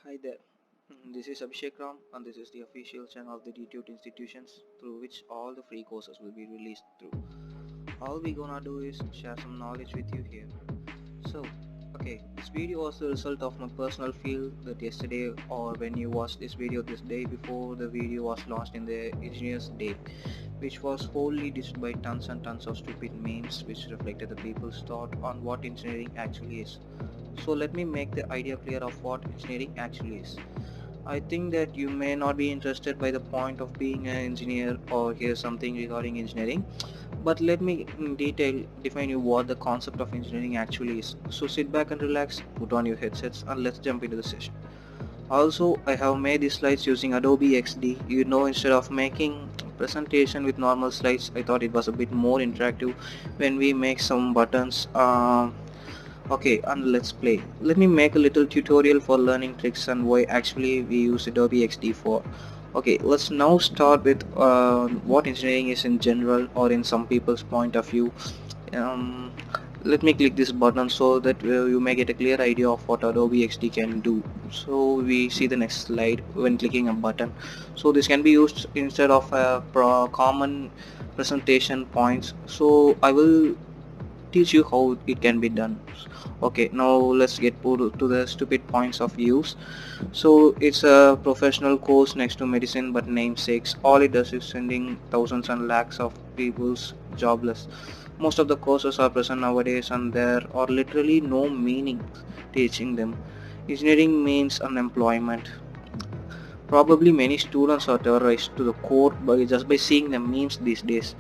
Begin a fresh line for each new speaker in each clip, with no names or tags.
Hi there, this is Abhishek Ram and this is the official channel of the DTUT institutions through which all the free courses will be released through. All we gonna do is share some knowledge with you here. So, this video was the result of my personal feel that yesterday or when you watched this video this day before the video was launched in the Engineers Day, which was wholly dished by tons and tons of stupid memes which reflected the people's thought on what engineering actually is. So let me make the idea clear of what engineering actually is. I think that you may not be interested by the point of being an engineer or hear something regarding engineering, but let me in detail define you what the concept of engineering actually is. So sit back and relax, put on your headsets and let's jump into the session. Also, I have made these slides using Adobe XD. Instead of making presentation with normal slides, I thought it was a bit more interactive when we make some buttons. And let's play. Let me make a little tutorial for learning tricks and why actually we use Adobe XD for. Okay, let's now start with what engineering is in general or in some people's point of view. Um, Let me click this button so that you may get a clear idea of what Adobe XD can do. So we see the next slide when clicking a button. So this can be used instead of common presentation points. So I will teach you how it can be done. Okay, now let's get put to the stupid points of use. So it's a professional course next to medicine, but namesakes. All it does is sending thousands and lakhs of people's jobless. Most of the courses are present nowadays and there are literally no meaning teaching them. Engineering means unemployment. Probably many students are terrorized to the core by just by seeing the memes these days.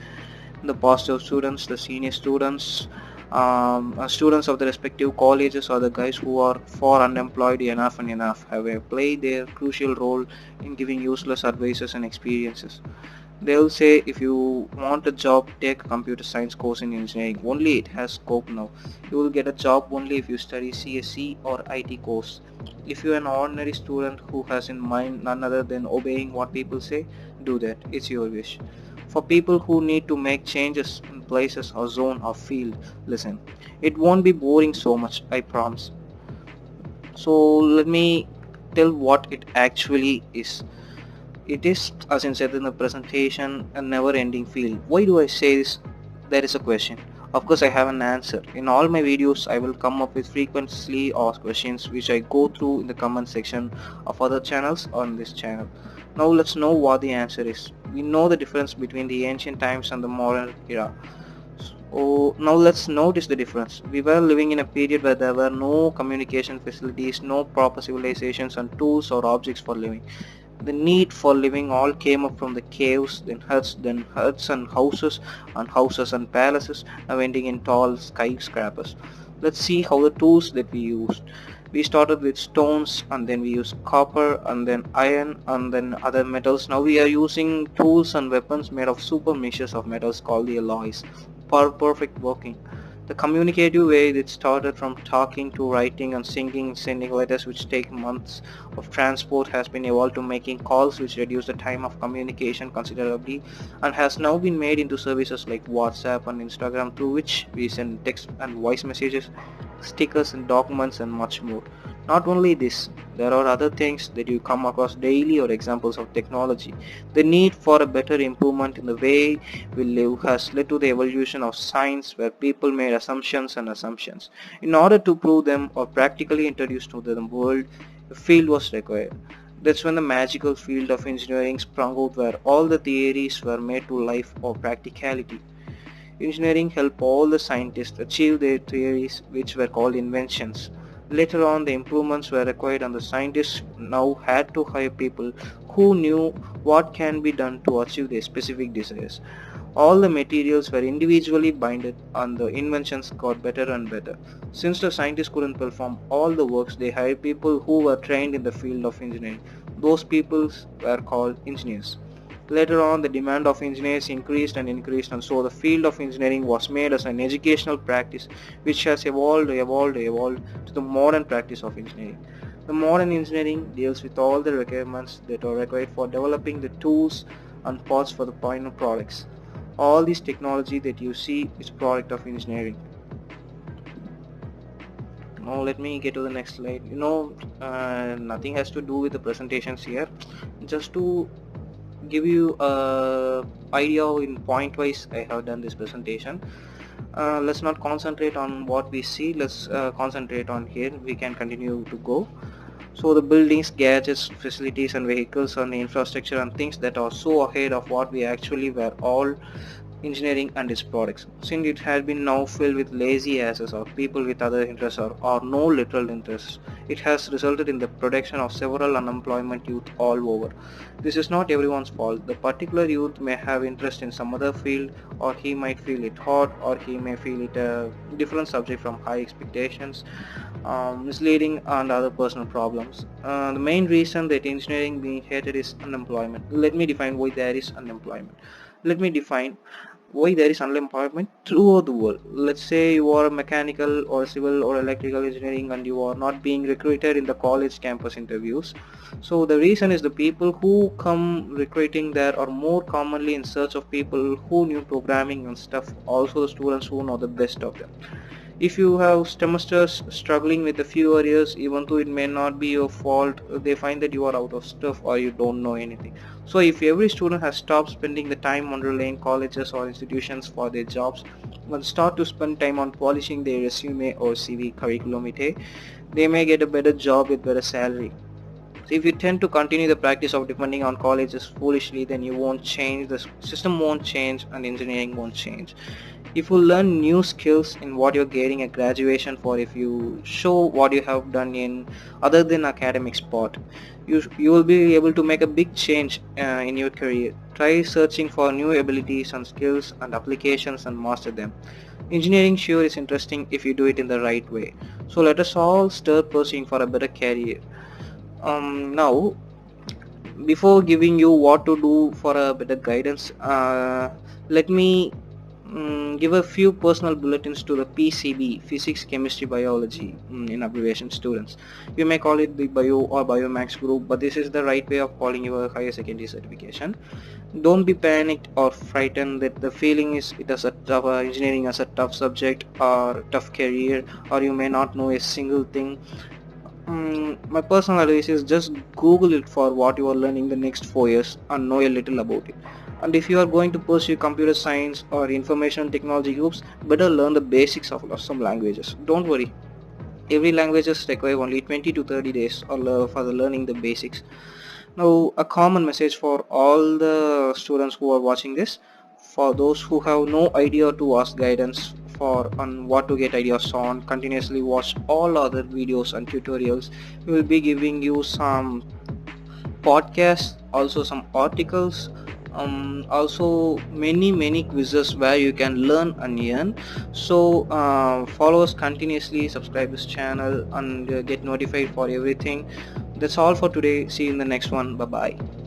The positive students, the senior students, students of the respective colleges or the guys who are for unemployed enough and enough have played their crucial role in giving useless advices and experiences. They'll say if you want a job, take a computer science course in engineering. Only it has scope now. You will get a job only if you study CSC or IT course. If you're an ordinary student who has in mind none other than obeying what people say, do that. It's your wish. For people who need to make changes in places or zone or field, listen. It won't be boring so much, I promise. So let me tell what it actually is. It is, as I said in the presentation, a never-ending field. Why do I say this? There is a question. Of course, I have an answer. In all my videos, I will come up with frequently asked questions which I go through in the comment section of other channels on this channel. Now let's know what the answer is. We know the difference between the ancient times and the modern era. So now let's notice the difference. We were living in a period where there were no communication facilities, no proper civilizations and tools or objects for living. The need for living all came up from the caves, then huts and houses and palaces, now ending in tall skyscrapers. Let's see how the tools that we used. We started with stones and then we used copper and then iron and then other metals. Now we are using tools and weapons made of super mixtures of metals called the alloys for perfect working. The communicative way it started from talking to writing and singing, sending letters which take months of transport has been evolved to making calls which reduce the time of communication considerably and has now been made into services like WhatsApp and Instagram through which we send text and voice messages, stickers and documents and much more. Not only this, there are other things that you come across daily or examples of technology. The need for a better improvement in the way we live has led to the evolution of science where people made assumptions and assumptions. In order to prove them or practically introduce to the world, a field was required. That's when the magical field of engineering sprung out where all the theories were made to life or practicality. Engineering helped all the scientists achieve their theories which were called inventions. Later on the improvements were required and the scientists now had to hire people who knew what can be done to achieve their specific desires. All the materials were individually binded and the inventions got better and better. Since the scientists couldn't perform all the works, they hired people who were trained in the field of engineering. Those people were called engineers. Later on, the demand of engineers increased and so the field of engineering was made as an educational practice which has evolved to the modern practice of engineering. The modern engineering deals with all the requirements that are required for developing the tools and parts for the final products. All this technology that you see is product of engineering. Now let me get to the next slide. Nothing has to do with the presentations here. Just to give you a idea in point wise, I have done this presentation. Let's not concentrate on what we see, let's concentrate on here. We can continue to go. So the buildings, gadgets, facilities and vehicles and the infrastructure and things that are so ahead of what we actually were all engineering and its products, since it had been now filled with lazy asses or people with other interests or no literal interests. It has resulted in the production of several unemployment youth all over. This is not everyone's fault. The particular youth may have interest in some other field, or he might feel it hot, or he may feel it a different subject from high expectations, misleading and other personal problems. The main reason that engineering being hated is unemployment. Let me define why there is unemployment. Let me define why there is unemployment throughout the world. Let's say you are a mechanical or civil or electrical engineering and you are not being recruited in the college campus interviews. So the reason is the people who come recruiting there are more commonly in search of people who knew programming and stuff, also the students who know the best of them. If you have semesters struggling with a few areas, even though it may not be your fault, they find that you are out of stuff or you don't know anything. So if every student has stopped spending the time on relaying colleges or institutions for their jobs and start to spend time on polishing their resume or CV curriculum vitae, they may get a better job with better salary. So if you tend to continue the practice of depending on colleges foolishly, then you won't change, the system won't change and engineering won't change. If you learn new skills in what you're getting a graduation for, if you show what you have done in other than academic sport, you will be able to make a big change in your career. Try searching for new abilities and skills and applications and master them. Engineering sure is interesting if you do it in the right way. So let us all start pursuing for a better career. Now, before giving you what to do for a better guidance, let me give a few personal bulletins to the PCB, physics, chemistry, biology, in abbreviation students. You may call it the bio or biomax group, but this is the right way of calling your higher secondary certification. Don't be panicked or frightened that the feeling is it as a tough engineering as a tough subject or tough career, or you may not know a single thing. My personal advice is just Google it for what you are learning the next 4 years and know a little about it. And if you are going to pursue computer science or information technology groups, better learn the basics of some languages. Don't worry, every languages require only 20 to 30 days for the learning the basics. Now, a common message for all the students who are watching this, for those who have no idea to ask guidance on what to get ideas on, continuously watch all other videos and tutorials. We will be giving you some podcasts, also some articles, also many quizzes where you can learn and earn. So follow us continuously, subscribe this channel and get notified for everything. That's all for today. See you in the next one. Bye bye.